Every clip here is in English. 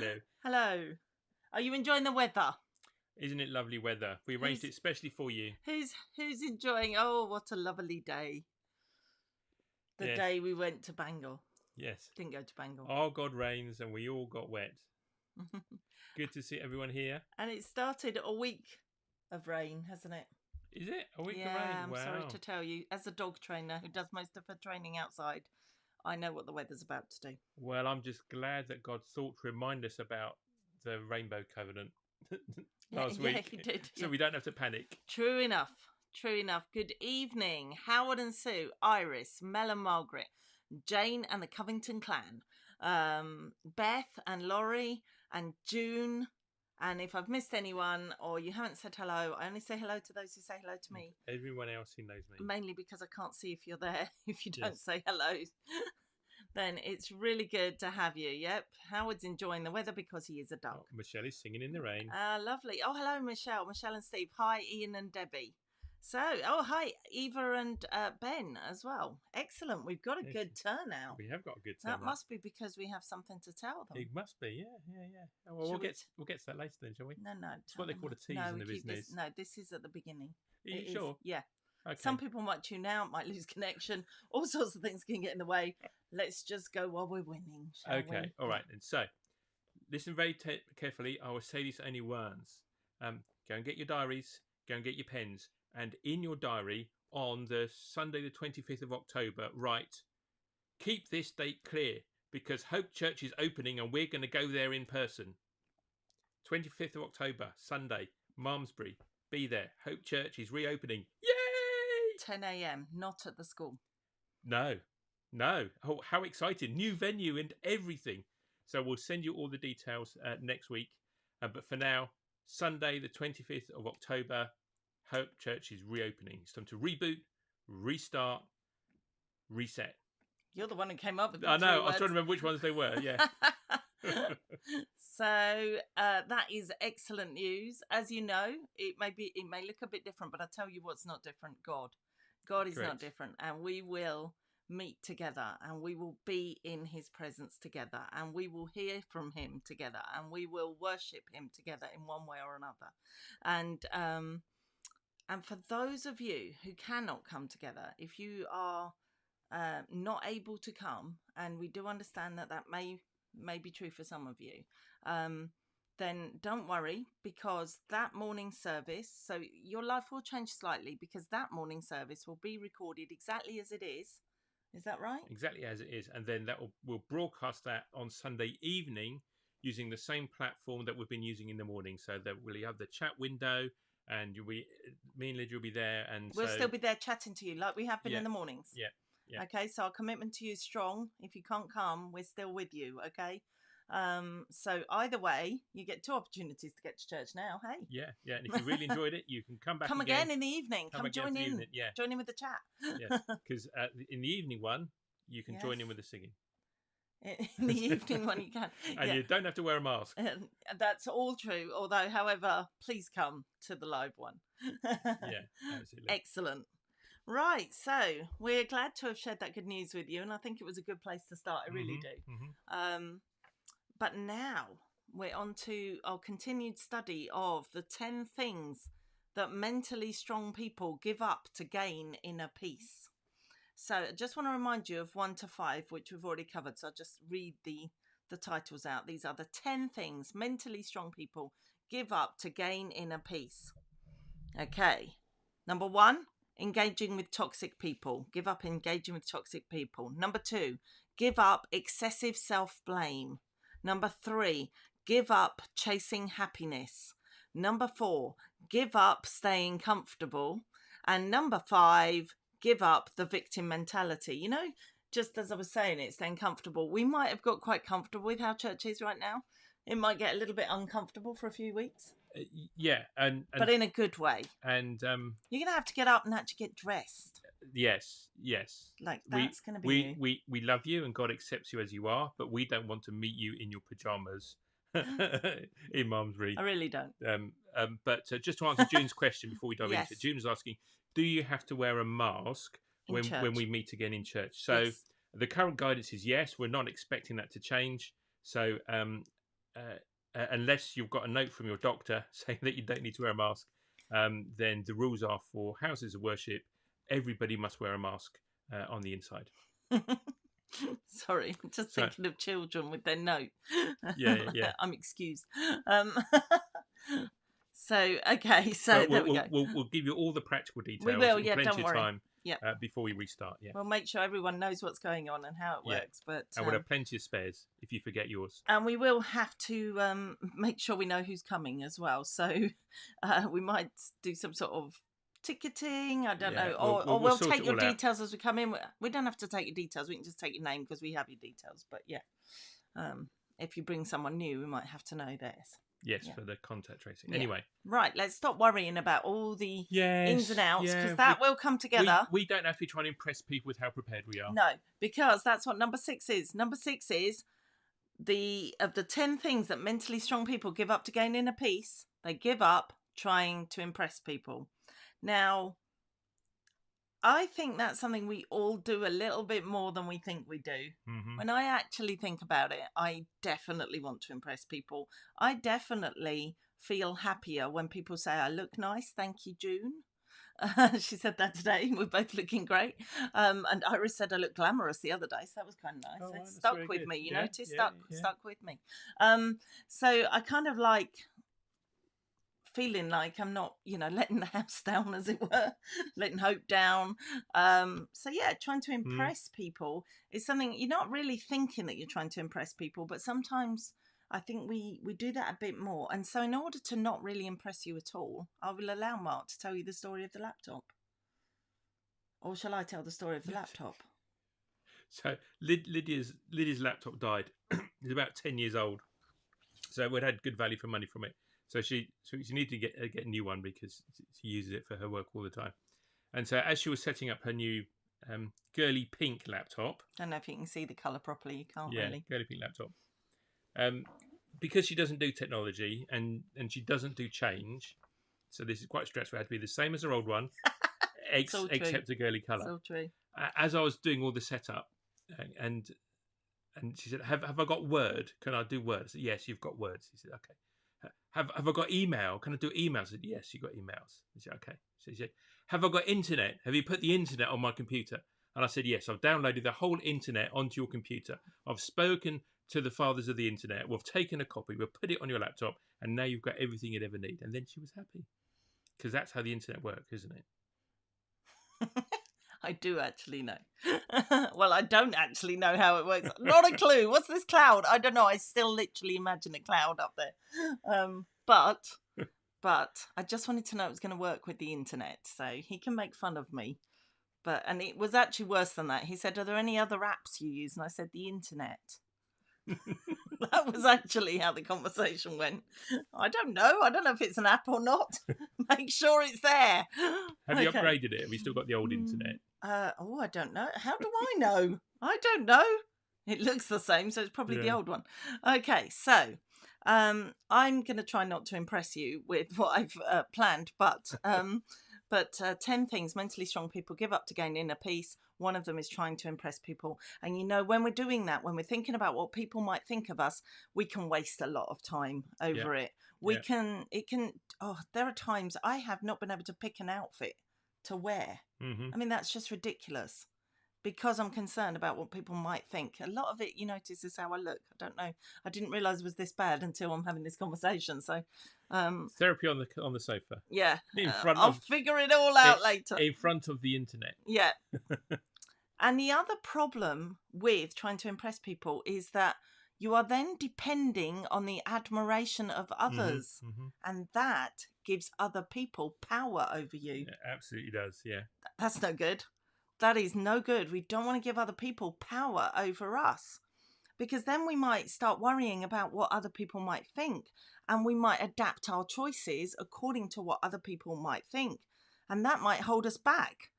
Hello. Hello. Are you enjoying the weather? Isn't it lovely weather? We arranged it especially for you. Who's enjoying? Oh, what a lovely day. The Yes. day we went to Bangor. Yes. Didn't go to Bangor. Our God reigns and we all got wet. Good to see everyone here. And it started a week of rain, hasn't it? Is it a week of rain? Yeah, I'm Wow. sorry to tell you. As a dog trainer who does most of her training outside, I know what the weather's about to do. Well, I'm just glad that God thought to remind us about the Rainbow Covenant last week. Yeah, he did. So we don't have to panic. True enough. True enough. Good evening, Howard and Sue, Iris, Mel and Margaret, Jane and the Covington clan, Beth and Laurie and June. And if I've missed anyone or you haven't said hello, I only say hello to those who say hello to me. Everyone else who knows me. Mainly because I can't see if you're there. If you don't say hello, then it's really good to have you. Yep. Howard's enjoying the weather because he is a dog. Oh, Michelle is singing in the rain. Lovely. Oh, hello, Michelle. Michelle and Steve. Hi, Ian and Debbie. So, hi, Eva and Ben as well. Excellent. We've got a good turnout. We have got a good turnout. That must be because we have something to tell them. It must be, yeah. Well, we'll get to that later then, shall we? No. It's what they call a tease in the business. This is at the beginning. Are you sure? Yeah. Okay. Some people might tune out, might lose connection. All sorts of things can get in the way. Let's just go while we're winning, shall we? Okay, all right. And so, listen very carefully. I will say this only once. Go and get your diaries. Go and get your pens. And in your diary, on the Sunday the 25th of October, write, keep this date clear because Hope Church is opening and we're going to go there in person. 25th of October, Sunday, Malmesbury. Be there. Hope Church is reopening. Yay! 10 a.m, not at the school. No. Oh, how exciting. New venue and everything. So we'll send you all the details next week. But for now, Sunday the 25th of October, Hope Church is reopening. It's time to reboot, restart, reset. You're the one who came up with I know. I was trying to remember which ones they were. Yeah. So that is excellent news. As you know, it may look a bit different, but I tell you what's not different. God is Correct. not different, and we will meet together, and we will be in His presence together, and we will hear from Him together, and we will worship Him together in one way or another. And for those of you who cannot come together, if you are not able to come, and we do understand that may be true for some of you, then don't worry, because that morning service, so your life will change slightly, because that morning service will be recorded exactly as it is. Is that right? Exactly as it is. And then we'll broadcast that on Sunday evening using the same platform that we've been using in the morning. So that we'll have the chat window, and me and Lydia will be there, and we'll still be there chatting to you like we have been in the mornings. Yeah. Okay, so our commitment to you is strong. If you can't come, we're still with you. Okay. So either way, you get two opportunities to get to church now. Hey. Yeah. And if you really enjoyed it, you can come back. Come again in the evening. Come join in. Evening. Yeah. Join in with the chat. Yes, because in the evening one, you can join in with the singing. In the evening one, you can. And you don't have to wear a mask. That's all true. Although, however, please come to the live one. Yeah, absolutely. Excellent. Right, so we're glad to have shared that good news with you, and I think it was a good place to start. I really do. Mm-hmm. But now we're on to our continued study of the 10 things that mentally strong people give up to gain inner peace. So I just want to remind you of 1 to 5, which we've already covered. So I'll just read the titles out. These are the 10 things mentally strong people give up to gain inner peace. Okay. Number 1, engaging with toxic people. Give up engaging with toxic people. Number 2, give up excessive self-blame. Number 3, give up chasing happiness. Number 4, give up staying comfortable. And number 5, give up the victim mentality. You know, just as I was saying it, staying comfortable. We might have got quite comfortable with how church is right now. It might get a little bit uncomfortable for a few weeks. Yeah, but in a good way. And you're gonna have to get up and actually get dressed. Yes. Like that's gonna be we love you, and God accepts you as you are, but we don't want to meet you in your pajamas in Malmesbury. I really don't. But just to answer June's question before we dive into it, June was asking, do you have to wear a mask when we meet again in church? So the current guidance is yes. We're not expecting that to change. So unless you've got a note from your doctor saying that you don't need to wear a mask, then the rules are for houses of worship, everybody must wear a mask on the inside. Sorry, just So thinking of children with their note. yeah. I'm excused. Um, so okay, so But there we go. we'll give you all the practical We details will, in yeah. plenty Don't of worry. time Yep, before we restart. Yeah, we'll make sure everyone knows what's going on and how it yeah, works. But and we'll have plenty of spares if you forget yours. and we will have to make sure we know who's coming as well. So we might do some sort of ticketing. I don't Yeah, know, or we'll we'll sort take it your all out. details as we come in. We don't have to take your details. We can just take your name because we have your details. But yeah, if you bring someone new, we might have to know theirs. Yes, Yeah. for the contact tracing. Yeah. Anyway, Right. Let's stop worrying about all the ins and yes, outs because yeah, that will come together. we don't have to try and impress people with how prepared we are. No, because that's what number 6 is. Number 6 is the 10 things that mentally strong people give up to gain inner peace. They give up trying to impress people. Now, I think that's something we all do a little bit more than we think we do. Mm-hmm. When I actually think about it, I definitely want to impress people. I definitely feel happier when people say, I look nice. Thank you, June. She said that today. We're both looking great. And Iris said I look glamorous the other day, so that was kind of nice. Oh, It right, that's stuck very with good. me, you Yeah, notice? yeah, Stuck with me. So I kind of like feeling like I'm not, letting the house down, as it were, letting hope down. So yeah, trying to Mm. impress people is something you're not really thinking that you're trying to impress people, but sometimes I think we do that a bit more. And so in order to not really impress you at all, I will allow Mark to tell you the story of the laptop. Or shall I tell the story of the laptop? So Lydia's laptop died. It's about 10 years old, so we'd had good value for money from it. So she needed to get a new one because she uses it for her work all the time. And so as she was setting up her new girly pink laptop, I don't know if you can see the colour properly. You can't yeah, really. girly pink laptop, um, because she doesn't do technology and she doesn't do change, so this is quite stressful. It had to be the same as her old one, So true. except a girly colour. So true. As I was doing all the setup, and she said, "Have I got Word? Can I do Word?" I said, "Yes, you've got Word." She said, "Okay." Have I got email? Can I do emails? I said, "Yes, you got emails." She said, "Okay." She said, "Have I got internet? Have you put the internet on my computer?" And I said, "Yes, I've downloaded the whole internet onto your computer. I've spoken to the fathers of the internet. We've taken a copy. We've put it on your laptop, and now you've got everything you'd ever need." And then she was happy because that's how the internet works, isn't it? I do actually know. Well, I don't actually know how it works. Not a clue. What's this cloud? I don't know. I still literally imagine a cloud up there. But I just wanted to know it was going to work with the internet. So he can make fun of me. And it was actually worse than that. He said, "Are there any other apps you use?" And I said, "The internet." That was actually how the conversation went. I don't know. I don't know if it's an app or not. Make sure it's there. Have you upgraded it? Have you still got the old internet? I don't know. How do I know? I don't know. It looks the same, so it's probably the Yeah. old one. Okay, so I'm going to try not to impress you with what I've planned, but 10 things mentally strong people give up to gain inner peace. One of them is trying to impress people. And when we're doing that, when we're thinking about what people might think of us, we can waste a lot of time over it. There are times I have not been able to pick an outfit to wear. Mm-hmm. I mean, that's just ridiculous because I'm concerned about what people might think. A lot of it, you notice, is how I look. I don't know. I didn't realise it was this bad until I'm having this conversation. So, Therapy on the sofa. yeah, In front I'll of figure it all out later. in front of the internet. Yeah. And the other problem with trying to impress people is that you are then depending on the admiration of others. Mm-hmm. And that gives other people power over you. It absolutely does, yeah. That's no good. That is no good. We don't want to give other people power over us because then we might start worrying about what other people might think and we might adapt our choices according to what other people might think. And that might hold us back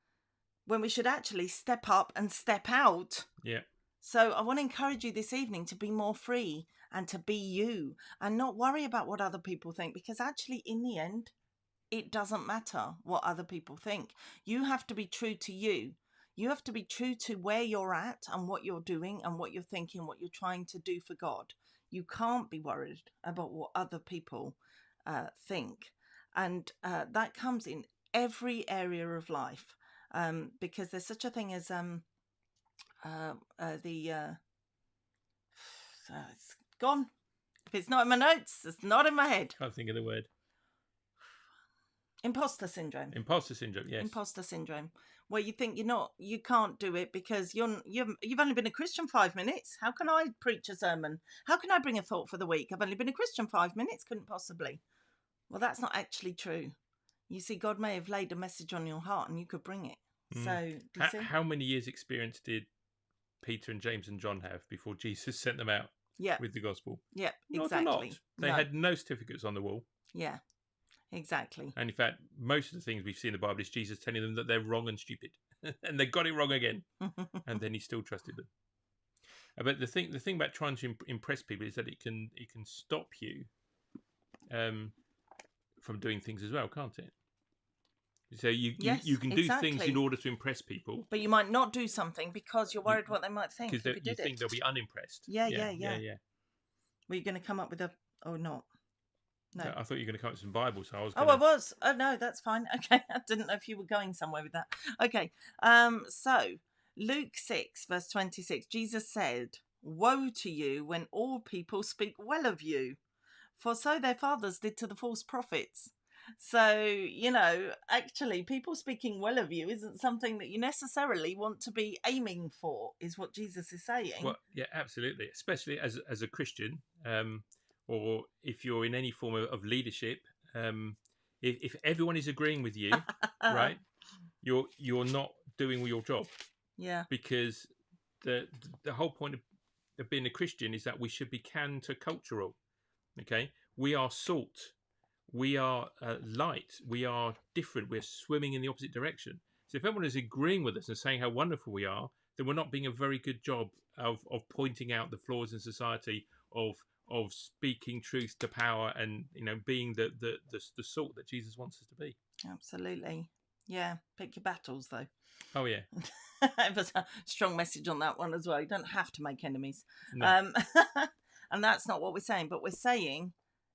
when we should actually step up and step out. Yeah. So I want to encourage you this evening to be more free and to be you and not worry about what other people think because actually in the end, it doesn't matter what other people think. You have to be true to you. You have to be true to where you're at and what you're doing and what you're thinking, what you're trying to do for God. You can't be worried about what other people think. And that comes in every area of life, because there's such a thing as so it's gone. If it's not in my notes, it's not in my head. Can't think of the word. Imposter syndrome. Imposter syndrome. Yes. Imposter syndrome, where you think you can't do it because you've only been a Christian 5 minutes. How can I preach a sermon? How can I bring a thought for the week? I've only been a Christian 5 minutes. Couldn't possibly. Well, that's not actually true. You see, God may have laid a message on your heart, and you could bring it. So, do you see? How many years' experience did Peter and James and John have before Jesus sent them out with the gospel? Yep, Not exactly. a lot. They had no certificates on the wall. Yeah, exactly. And in fact, most of the things we see in the Bible is Jesus telling them that they're wrong and stupid, and they got it wrong again, and then he still trusted them. But the thing about trying to impress people is that it can stop you from doing things as well, can't it? So you can do things in order to impress people, but you might not do something because you're worried what they might think. Because you think they'll be unimpressed. Yeah. Were you going to come up with a? Oh, not. No, I thought you were going to come up with some Bible, so I was. I was. Oh no, that's fine. Okay, I didn't know if you were going somewhere with that. Okay, so Luke 6 verse 26, Jesus said, "Woe to you when all people speak well of you, for so their fathers did to the false prophets." So, actually, people speaking well of you isn't something that you necessarily want to be aiming for, is what Jesus is saying. Well, yeah, absolutely. Especially as a Christian, or if you're in any form of leadership, if everyone is agreeing with you, right, you're not doing your job. Yeah. Because the whole point of being a Christian is that we should be countercultural. Okay, we are salt. We are light. We are different. We're swimming in the opposite direction. So if everyone is agreeing with us and saying how wonderful we are, then we're not doing a very good job of pointing out the flaws in society, of speaking truth to power, and being the salt that Jesus wants us to be. Absolutely. Yeah. Pick your battles, though. Oh yeah. There's a strong message on that one as well. You don't have to make enemies. No. And that's not what we're saying. But we're saying,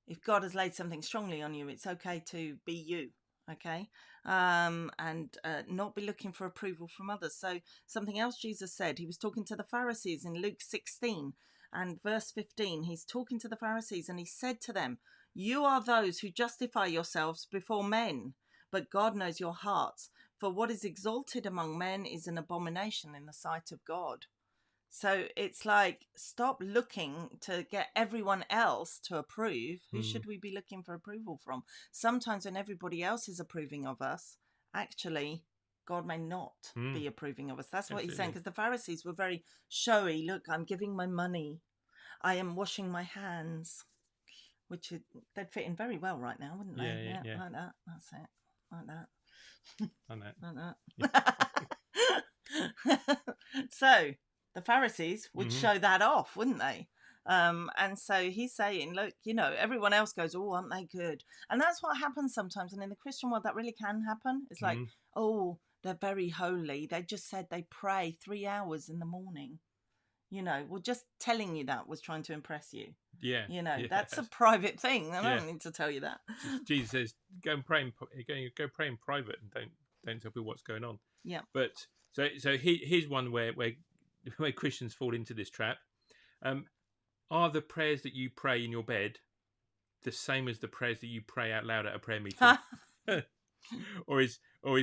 if God has laid something strongly on you, it's okay to be you, okay? And not be looking for approval from others. So something else Jesus said, he was talking to the Pharisees in Luke 16 and verse 15. He's talking to the Pharisees and he said to them, "You are those who justify yourselves before men, but God knows your hearts. For what is exalted among men is an abomination in the sight of God." So it's like, stop looking to get everyone else to approve. Who should we be looking for approval from? Sometimes when everybody else is approving of us, actually, God may not be approving of us. That's what he's saying, because the Pharisees were very showy. Look, I'm giving my money. I am washing my hands, which they'd fit in very well right now, wouldn't they? Yeah. Like that. That's it. Like that. Like that. So the Pharisees would show that off, wouldn't they? And so he's saying, look, everyone else goes, "Oh, aren't they good?" And that's what happens sometimes. And in the Christian world, that really can happen. It's like, "Oh, they're very holy. They just said they pray 3 hours in the morning." Well, just telling you that was trying to impress you. Yeah. That's a private thing. I don't need to tell you that. Jesus says, "Go and pray go pray in private, and don't tell people what's going on." Yeah. But so here's one where Christians fall into this trap. Are the prayers that you pray in your bed the same as the prayers that you pray out loud at a prayer meeting? or is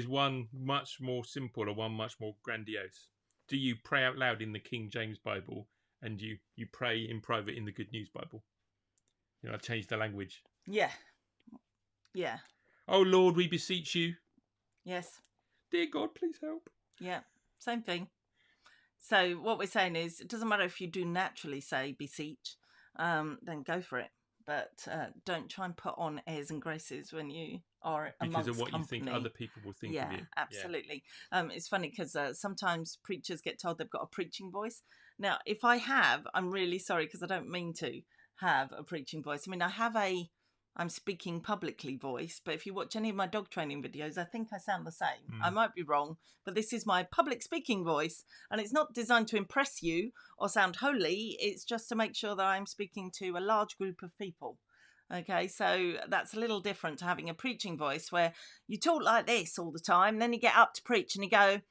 one much more simple or one much more grandiose? Do you pray out loud in the King James Bible and you pray in private in the Good News Bible? I changed the language. Yeah. Oh Lord, we beseech you. Yes. Dear God, please help. Yeah, same thing. So what we're saying is, it doesn't matter if you do naturally say beseech, then go for it. But don't try and put on airs and graces when you are amongst because of what company. You think other people will think of you. Absolutely. It's funny because sometimes preachers get told they've got a preaching voice. Now, if I have, I'm really sorry, because I don't mean to have a preaching voice. I mean, I have a I'm speaking publicly voice, but if you watch any of my dog training videos, I think I sound the same. I might be wrong, but this is my public speaking voice, and it's not designed to impress you or sound holy. It's just to make sure that I'm speaking to a large group of people. Okay, so that's a little different to having a preaching voice where you talk like this all the time, then you get up to preach and you go,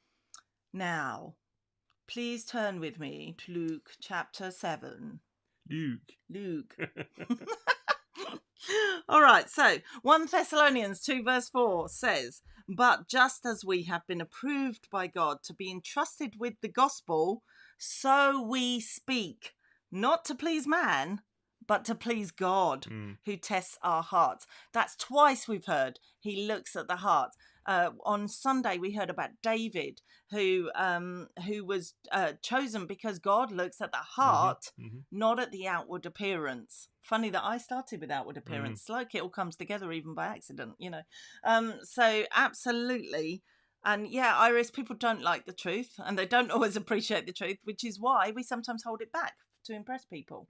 now, please turn with me to Luke chapter 7. Luke. All right, so 1 Thessalonians 2 verse 4 says, but just as we have been approved by God to be entrusted with the gospel, so we speak, not to please man, but to please God, who tests our hearts. That's twice we've heard he looks at the heart. On Sunday we heard about David, who was chosen because God looks at the heart, not at the outward appearance. Funny that I started with outward appearance. Like it all comes together even by accident, you know. So absolutely. And yeah, Iris, people don't like the truth and they don't always appreciate the truth, which is why we sometimes hold it back to impress people.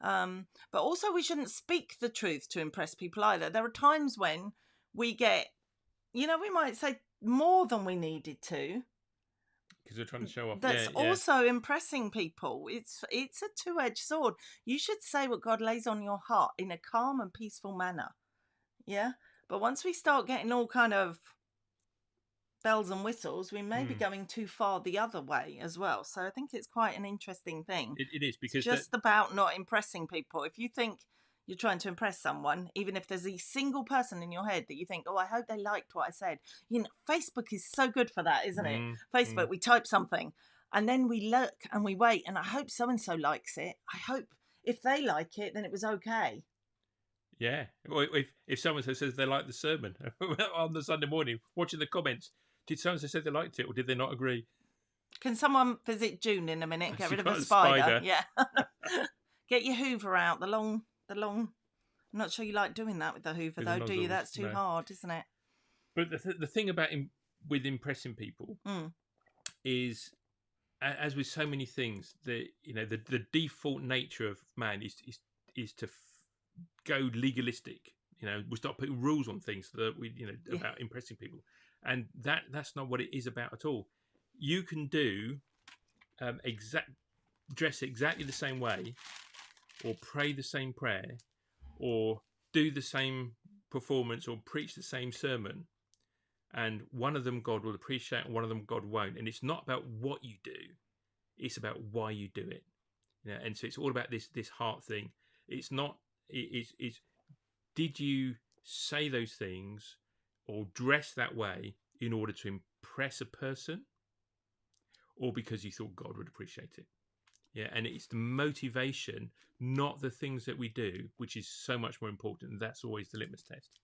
But also we shouldn't speak the truth to impress people either. There are times when we get, you know, we might say more than we needed to. Because we're trying to show off. That's also impressing people. It's a two-edged sword. You should say what God lays on your heart in a calm and peaceful manner. Yeah? But once we start getting all kind of bells and whistles, we may be going too far the other way as well. So I think it's quite an interesting thing. It is, because it's just about not impressing people. If you think you're trying to impress someone, even if there's a single person in your head that you think, oh, I hope they liked what I said. You know, Facebook is so good for that, isn't it? Facebook, we type something and then we look and we wait and I hope so-and-so likes it. I hope if they like it, then it was okay. Yeah. Or if someone says they like the sermon on the Sunday morning, watching the comments, did someone say they liked it or did they not agree? Can someone visit June in a minute? Get rid of a spider. Yeah. Get your Hoover out. The long. I'm not sure you like doing that with the Hoover, though, do you? That's too hard, isn't it? But the thing about with impressing people is, as with so many things, the default nature of man is to go legalistic. You know, we start putting rules on things that we about impressing people, and that's not what it is about at all. You can do dress exactly the same way, or pray the same prayer, or do the same performance, or preach the same sermon, and one of them God will appreciate and one of them God won't. And it's not about what you do, it's about why you do it. Yeah, and so it's all about this heart thing. It's not it's did you say those things or dress that way in order to impress a person, or because you thought God would appreciate it? Yeah, and it's the motivation, not the things that we do, which is so much more important. And that's always the litmus test.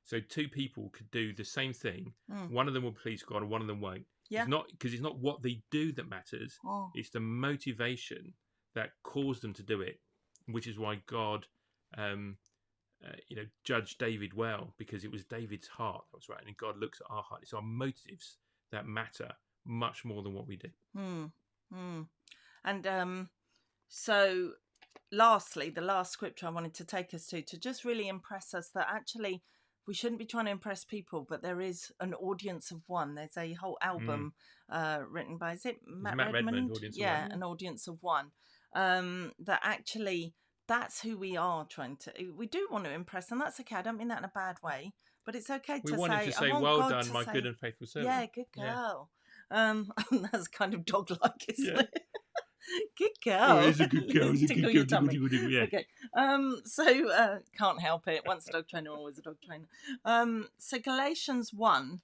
So two people could do the same thing. One of them will please God and one of them won't. Yeah. It's not what they do that matters. It's the motivation that caused them to do it, which is why God, judged David well, because it was David's heart that was right. And God looks at our heart. It's our motives that matter much more than what we do. And so lastly, the last scripture I wanted to take us to just really impress us that actually we shouldn't be trying to impress people, but there is an audience of one. There's a whole album written by, is it Matt Redmond? Audience of One. An audience of one. That actually, that's who we are trying to, we do want to impress, and that's okay. I don't mean that in a bad way, but it's okay we want him to say, well God done, my good and faithful servant. Yeah, good girl. Yeah. That's kind of dog-like, isn't it? Good girl. Oh, it's a good girl. It's a Tickle good girl. your tummy. Yeah. Okay. So can't help it. Once a dog trainer, always a dog trainer. So Galatians 1,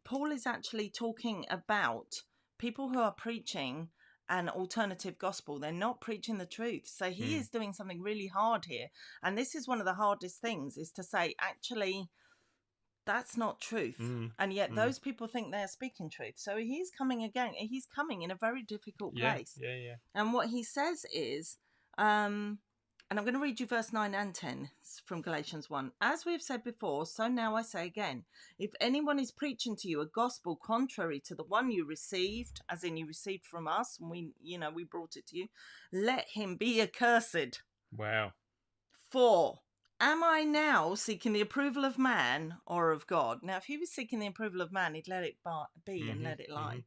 Paul is actually talking about people who are preaching an alternative gospel. They're not preaching the truth. So he is doing something really hard here. And this is one of the hardest things, is to say, actually, that's not truth. And yet those people think they're speaking truth. So he's coming again. He's coming in a very difficult place. Yeah. And what he says is, and I'm going to read you verse 9 and 10 from Galatians 1. As we have said before, so now I say again, if anyone is preaching to you a gospel contrary to the one you received, as in you received from us, and we brought it to you, let him be accursed. Wow. For am I now seeking the approval of man or of God? Now, if he was seeking the approval of man, he'd let it be and let it lie.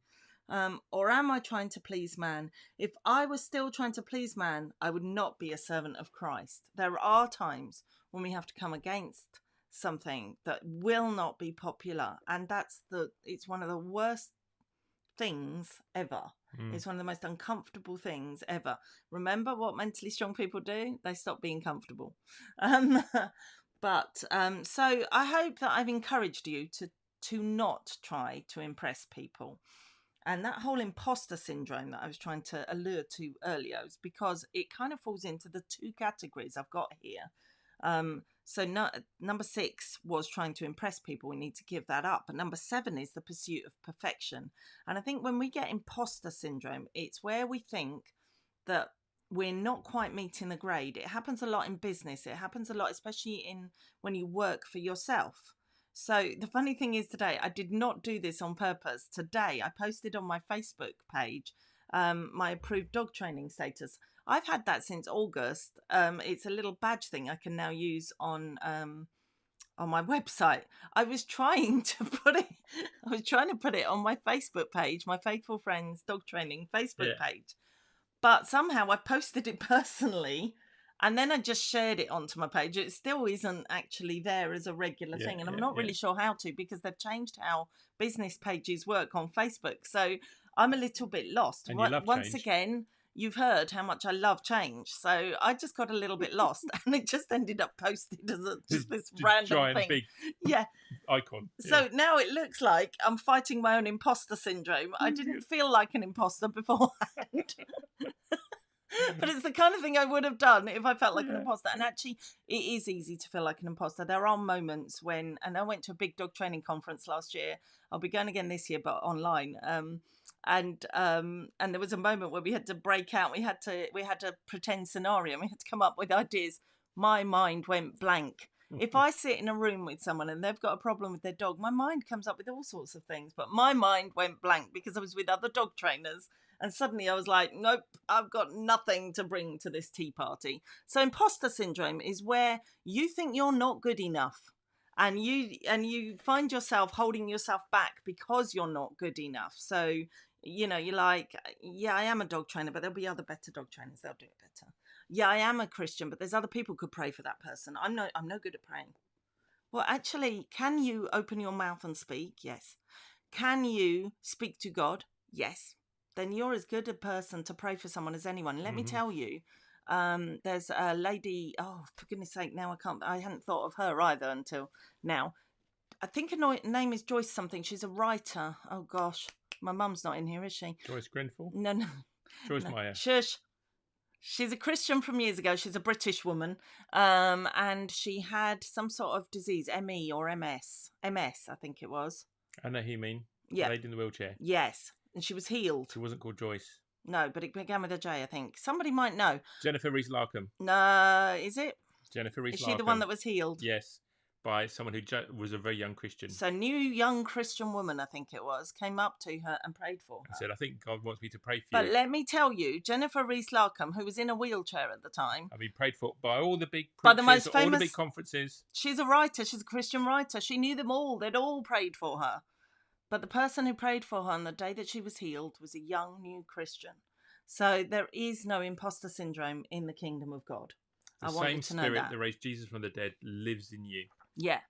Or am I trying to please man? If I was still trying to please man, I would not be a servant of Christ. There are times when we have to come against something that will not be popular, and it's one of the worst things ever. It's one of the most uncomfortable things ever. Remember what mentally strong people do? They stop being comfortable. So I hope that I've encouraged you to not try to impress people. And that whole imposter syndrome that I was trying to allude to earlier is because it kind of falls into the two categories I've got here. Number 6 was trying to impress people. We need to give that up. But number 7 is the pursuit of perfection. And I think when we get imposter syndrome, it's where we think that we're not quite meeting the grade. It happens a lot in business. It happens a lot, especially when you work for yourself. So the funny thing is today, I did not do this on purpose. Today, I posted on my Facebook page my approved dog training status. I've had that since August. It's a little badge thing I can now use on my website. I was trying to put it on my Facebook page, my Faithful Friends Dog Training Facebook page. But somehow I posted it personally and then I just shared it onto my page. It still isn't actually there as a regular thing. And I'm not really sure how to, because they've changed how business pages work on Facebook. So I'm a little bit lost. And you love Once change. again, you've heard how much I love change. So I just got a little bit lost and it just ended up posted as just this random giant, thing. big icon. So now it looks like I'm fighting my own imposter syndrome. I didn't feel like an imposter beforehand. But it's the kind of thing I would have done if I felt like an imposter. And actually, it is easy to feel like an imposter. There are moments when, and I went to a big dog training conference last year. I'll be going again this year, but online. And there was a moment where we had to break out. We had to pretend scenario. And we had to come up with ideas. My mind went blank. If I sit in a room with someone and they've got a problem with their dog, my mind comes up with all sorts of things. But my mind went blank because I was with other dog trainers. And suddenly I was like, nope, I've got nothing to bring to this tea party. So imposter syndrome is where you think you're not good enough. And you find yourself holding yourself back because you're not good enough. So, you're like, yeah, I am a dog trainer, but there'll be other better dog trainers. They'll do it better. Yeah, I am a Christian, but there's other people who could pray for that person. I'm no good at praying. Well, actually, can you open your mouth and speak? Yes. Can you speak to God? Yes. Then you're as good a person to pray for someone as anyone. Let me tell you, there's a lady, oh, for goodness sake, now I hadn't thought of her either until now. I think her name is Joyce something. She's a writer. Oh, gosh. My mum's not in here, is she? Joyce Grenfell? No. Joyce No. Meyer. Shush. She's a Christian from years ago. She's a British woman. And she had some sort of disease, ME or MS. MS, I think it was. I know who you mean. Yeah. The lady in the wheelchair. Yes. And she was healed. She wasn't called Joyce. No, but it began with a J, I think. Somebody might know. Jennifer Rees-Larkham. No, is it? Jennifer Rees-Larkham. Is she the one that was healed? Yes, by someone who was a very young Christian. So, new young Christian woman, I think it was, came up to her and prayed for her. And said, I think God wants me to pray for But you. let me tell you, Jennifer Rees-Larkham, who was in a wheelchair at the time. I've been prayed for by all the big preachers, by the most famous, all the big conferences. She's a writer. She's a Christian writer. She knew them all. They'd all prayed for her. But the person who prayed for her on the day that she was healed was a young new Christian. So there is no imposter syndrome in the kingdom of God. The same spirit that raised Jesus from the dead lives in you. Yeah.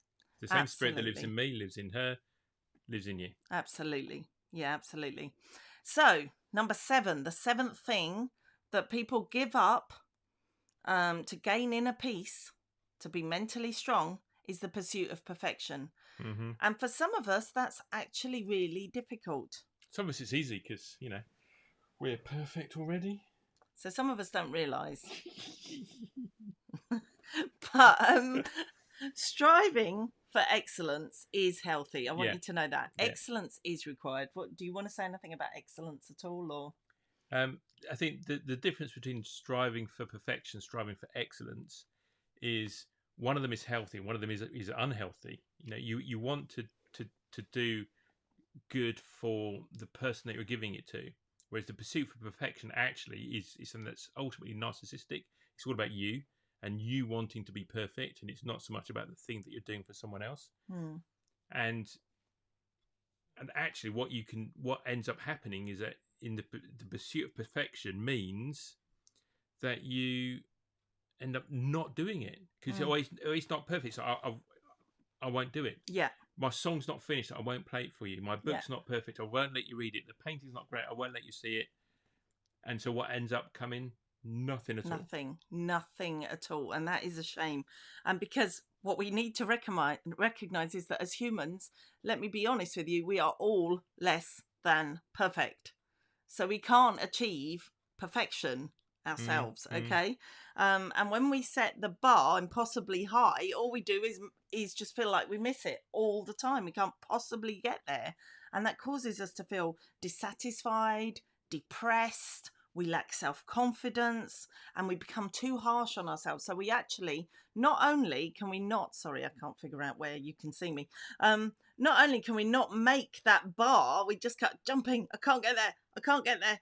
The same spirit that lives in me, lives in her, lives in you. Absolutely. Yeah, absolutely. So, number 7, the 7th thing that people give up to gain inner peace, to be mentally strong, is the pursuit of perfection. Mm-hmm. And for some of us, that's actually really difficult. Some of us it's easy because, we're perfect already. So some of us don't realise. But striving for excellence is healthy. I want you to know that. Yeah. Excellence is required. What do you want to say anything about excellence at all, or? I think the difference between striving for perfection, striving for excellence, is one of them is healthy, one of them is unhealthy. You want to do good for the person that you're giving it to, whereas the pursuit for perfection actually is something that's ultimately narcissistic. It's all about you and you wanting to be perfect, and it's not so much about the thing that you're doing for someone else. Mm. And actually, what ends up happening is that in the pursuit of perfection means that you end up not doing it because it's not perfect. So I won't do it. Yeah. My song's not finished. I won't play it for you. My Yeah. book's not perfect. I won't let you read it. The painting's not great. I won't let you see it. And so what ends up coming? Nothing at all. Nothing at all. And that is a shame. And because what we need to recognize is that as humans, let me be honest with you, we are all less than perfect. So we can't achieve perfection ourselves, okay? And when we set the bar impossibly high, all we do is just feel like we miss it all the time. We can't possibly get there. And that causes us to feel dissatisfied, depressed, we lack self-confidence, and we become too harsh on ourselves. So we actually, not only can we not, sorry, I can't figure out where you can see me. Not only can we not make that bar, we just kept jumping. I can't get there. I can't get there.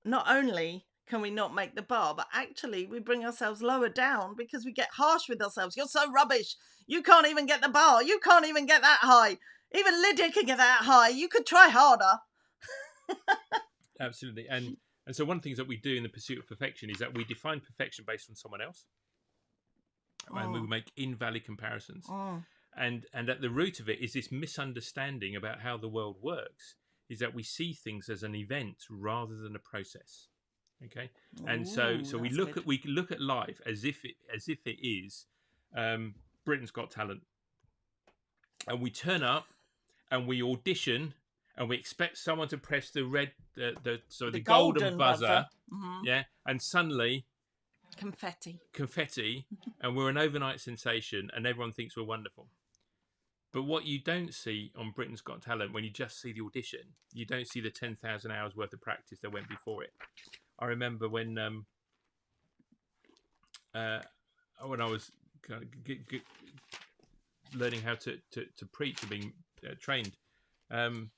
Not only can we not make the bar, but actually we bring ourselves lower down because we get harsh with ourselves. You're so rubbish. You can't even get the bar. You can't even get that high. Even Lydia can get that high. You could try harder. Absolutely. And so one of the things that we do in the pursuit of perfection is that we define perfection based on someone else, and we make invalid comparisons. And at the root of it is this misunderstanding about how the world works, is that we see things as an event rather than a process. Okay, and so we look at life as if it is Britain's Got Talent, and we turn up and we audition and we expect someone to press the golden buzzer. Yeah, and suddenly confetti, and we're an overnight sensation, and everyone thinks we're wonderful. But what you don't see on Britain's Got Talent, when you just see the audition, you don't see the 10,000 hours worth of practice that went before it. I remember when I was kind of learning how to preach and being trained, one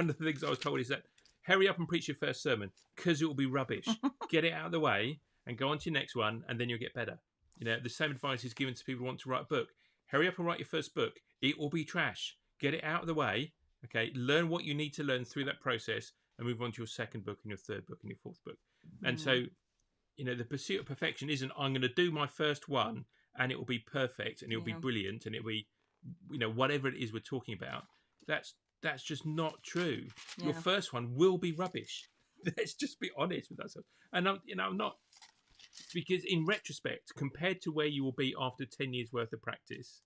of the things I was told is that hurry up and preach your first sermon because it will be rubbish. Get it out of the way and go on to your next one, and then you'll get better. The same advice is given to people who want to write a book. Hurry up and write your first book. It will be trash. Get it out of the way. Okay, learn what you need to learn through that process, and move on to your second book and your third book and your fourth book. And so, the pursuit of perfection isn't I'm going to do my first one and it will be perfect and it will be brilliant and it will be, whatever it is we're talking about. That's just not true. Yeah. Your first one will be rubbish. Let's just be honest with ourselves. And I'm not, because in retrospect, compared to where you will be after 10 years worth of practice,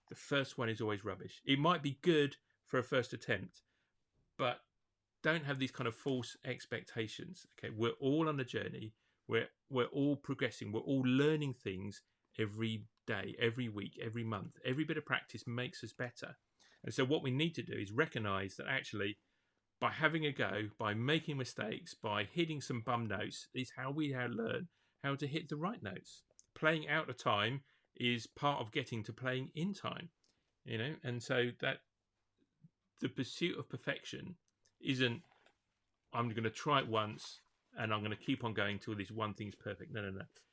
the first one is always rubbish. It might be good for a first attempt, but don't have these kind of false expectations. Okay, we're all on a journey. We're all progressing. We're all learning things every day, every week, every month. Every bit of practice makes us better. And so what we need to do is recognize that actually by having a go, by making mistakes, by hitting some bum notes is how we learn how to hit the right notes. Playing out of time is part of getting to playing in time, and so that the pursuit of perfection isn't I'm going to try it once and I'm going to keep on going till this one thing's perfect. No.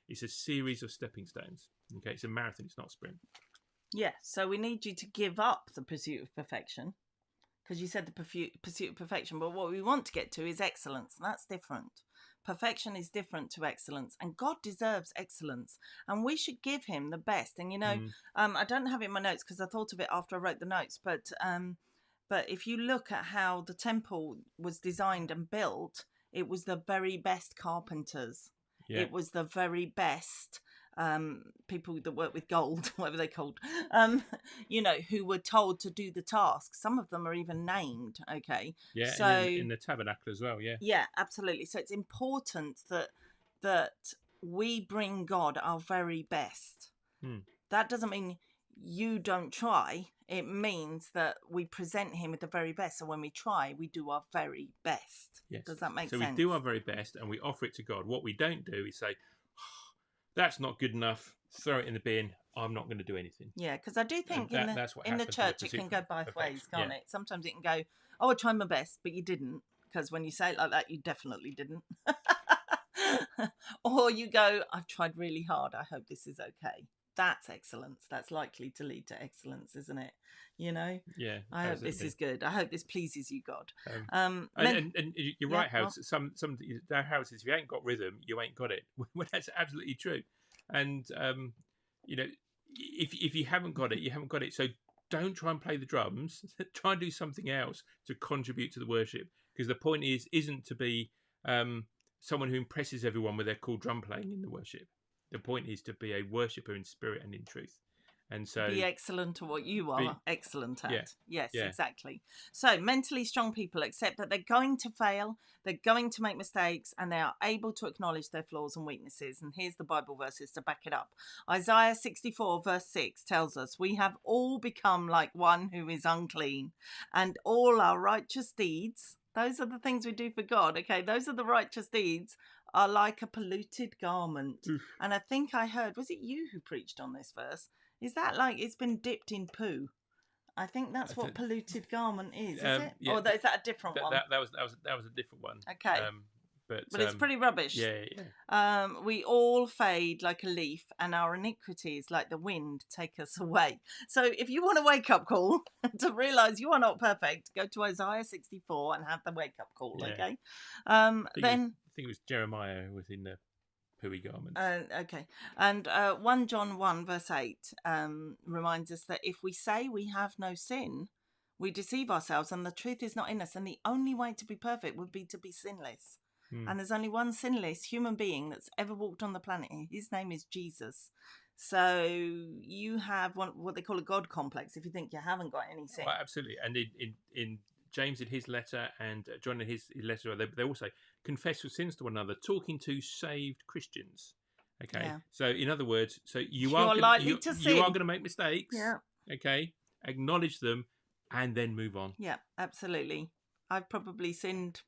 It's a series of stepping stones. Okay, it's a marathon, it's not a sprint. Yeah, so we need you to give up the pursuit of perfection, because you said the pursuit of perfection, but what we want to get to is excellence, and that's different. Perfection is different to excellence, and God deserves excellence, and we should give him the best. And I don't have it in my notes because I thought of it after I wrote the notes, but if you look at how the temple was designed and built, it was the very best carpenters. Yeah. It was the very best people that work with gold, whatever they're called, who were told to do the task. Some of them are even named. Okay. Yeah. So in the tabernacle as well. Yeah. Yeah, absolutely. So it's important that we bring God our very best. That doesn't mean you don't try. It means that we present him with the very best. So when we try, we do our very best. Yes. Does that make sense? So we do our very best and we offer it to God. What we don't do is say, that's not good enough, throw it in the bin, I'm not going to do anything. Yeah, because I do think in the church it can go both ways, can't it? Sometimes it can go, I tried my best, but you didn't. Because when you say it like that, you definitely didn't. Or you go, I've tried really hard. I hope this is okay. That's excellence. That's likely to lead to excellence, isn't it? You know, Yeah, I hope this absolutely. is good. I hope this pleases you, God. And you're Yeah, right, House. Some their houses, if you ain't got rhythm, you ain't got it. Well, that's absolutely true. And you know, if you haven't got it, you haven't got it. So don't try and play the drums. Try and do something else to contribute to the worship. Because the point isn't to be someone who impresses everyone with their cool drum playing in the worship. The point is to be a worshipper in spirit and in truth. And so, be excellent at what you be are excellent yeah, at. Yes, yeah. exactly. So, mentally strong people accept that they're going to fail, they're going to make mistakes, and they are able to acknowledge their flaws and weaknesses. And here's the Bible verses to back it up. Isaiah 64, verse 6 tells us, "We have all become like one who is unclean, and all our righteous deeds," those are the things we do for God, okay? Those are the righteous deeds, "are like a polluted garment." Oof. And I think I heard, was it you who preached on this verse? Is that like it's been dipped in poo? I think that's what polluted garment is it? Yeah, Or is that a different one? that was a different one. Okay. But But it's pretty rubbish. yeah, yeah. We all fade like a leaf, and our iniquities, like the wind, take us away. So, if you want a wake up call to realize you are not perfect, go to Isaiah 64 and have the wake up call. Yeah. Okay. I think it was Jeremiah who was in the pooey garments. Okay. And 1 John 1, verse 8 reminds us that if we say we have no sin, we deceive ourselves and the truth is not in us. And the only way to be perfect would be to be sinless. And there's only one sinless human being that's ever walked on the planet. His name is Jesus. So you have what they call a God complex if you think you haven't got any sin. Well, absolutely. And in James in his letter and John in his letter, they all say, confess your sins to one another, talking to saved Christians. Okay. Yeah. So in other words, so You're likely to you are sin. going to make mistakes. Yeah. Okay. Acknowledge them and then move on. Yeah, absolutely. I've probably sinned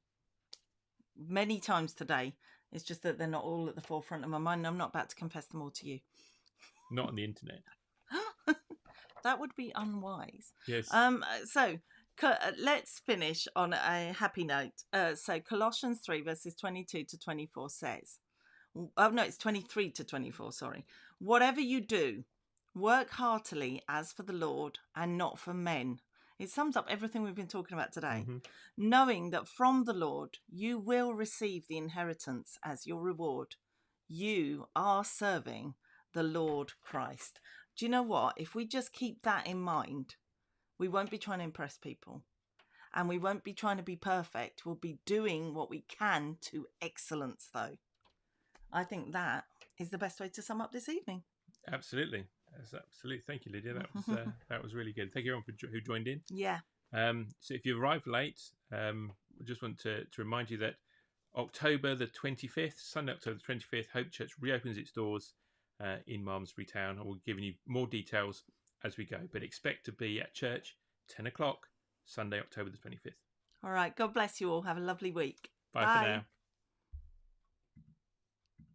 many times today. It's just that they're not all at the forefront of my mind. And I'm not about to confess them all to you. Not on the internet. That would be unwise. Yes. So let's finish on a happy note. So Colossians 3 verses 22 to 24 says, oh no, it's 23 to 24, sorry. "Whatever you do, work heartily as for the Lord and not for men." It sums up everything we've been talking about today. Mm-hmm. "Knowing that from the Lord you will receive the inheritance as your reward. You are serving the Lord Christ." Do you know what? If we just keep that in mind, we won't be trying to impress people. And we won't be trying to be perfect. We'll be doing what we can to excellence, though. I think that is the best way to sum up this evening. Absolutely. Absolutely. Thank you, Lydia. That was really good. Thank you everyone who joined in. Yeah. So if you arrived late, I just want to remind you that October the 25th, Sunday, October the 25th, Hope Church reopens its doors in Malmesbury Town. I will be giving you more details as we go, but expect to be at church 10 o'clock, Sunday, October the 25th. All right. God bless you all. Have a lovely week. Bye for now.